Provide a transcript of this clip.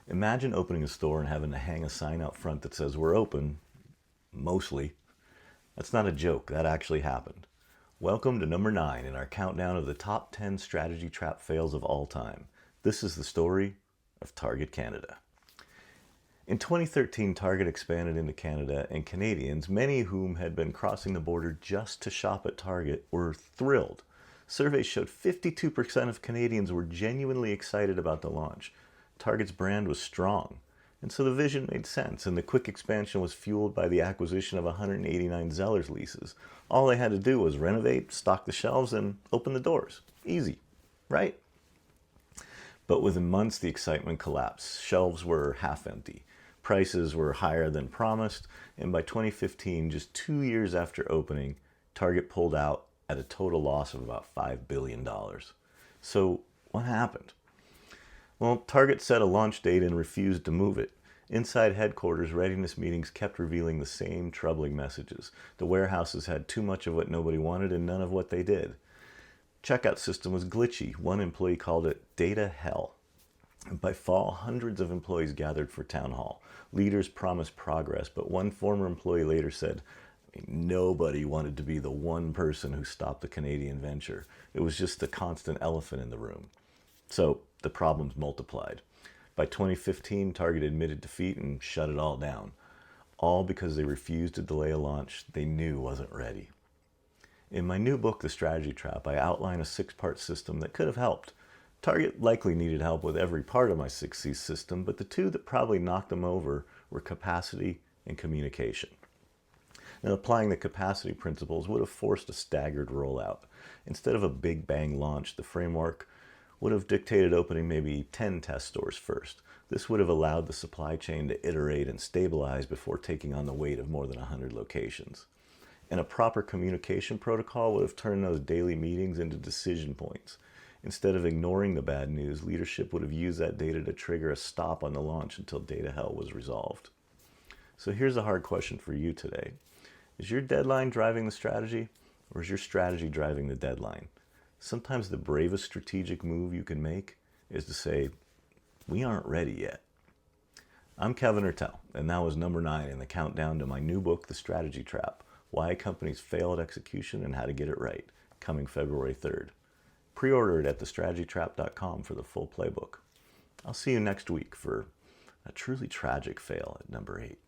Imagine opening a store and having to hang a sign out front that says, "We're open, mostly." That's not a joke, that actually happened. Welcome to number 9 in our countdown of the top 10 strategy trap fails of all time. This is the story of Target Canada. In 2013, Target expanded into Canada, and Canadians, many of whom had been crossing the border just to shop at Target, were thrilled. Surveys showed 52% of Canadians were genuinely excited about the launch. Target's brand was strong, and so the vision made sense, and the quick expansion was fueled by the acquisition of 189 Zellers leases. All they had to do was renovate, stock the shelves, and open the doors. Easy, right? But within months, the excitement collapsed. Shelves were half empty. Prices were higher than promised, and by 2015, just 2 years after opening, Target pulled out at a total loss of about $5 billion. So what happened? Well, Target set a launch date and refused to move it. Inside headquarters, readiness meetings kept revealing the same troubling messages. The warehouses had too much of what nobody wanted and none of what they did. Checkout system was glitchy. One employee called it data hell. And by fall, hundreds of employees gathered for town hall. Leaders promised progress, but one former employee later said, "Nobody wanted to be the one person who stopped the Canadian venture. It was just the constant elephant in the room." So the problems multiplied. By 2015, Target admitted defeat and shut it all down. All because they refused to delay a launch they knew wasn't ready. In my new book, The Strategy Trap, I outline a 6-part system that could have helped. Target likely needed help with every part of my 6C system, but the two that probably knocked them over were capacity and communication. Now, applying the capacity principles would have forced a staggered rollout. Instead of a big bang launch, the framework would have dictated opening maybe 10 test stores first. This would have allowed the supply chain to iterate and stabilize before taking on the weight of more than 100 locations. And a proper communication protocol would have turned those daily meetings into decision points. Instead of ignoring the bad news, leadership would have used that data to trigger a stop on the launch until data hell was resolved. So here's a hard question for you today. Is your deadline driving the strategy, or is your strategy driving the deadline? Sometimes the bravest strategic move you can make is to say, "We aren't ready yet." I'm Kevin Ertel, and that was number 9 in the countdown to my new book, The Strategy Trap: Why Companies Fail at Execution and How to Get It Right, coming February 3rd. Pre-order it at thestrategytrap.com for the full playbook. I'll see you next week for a truly tragic fail at number 8.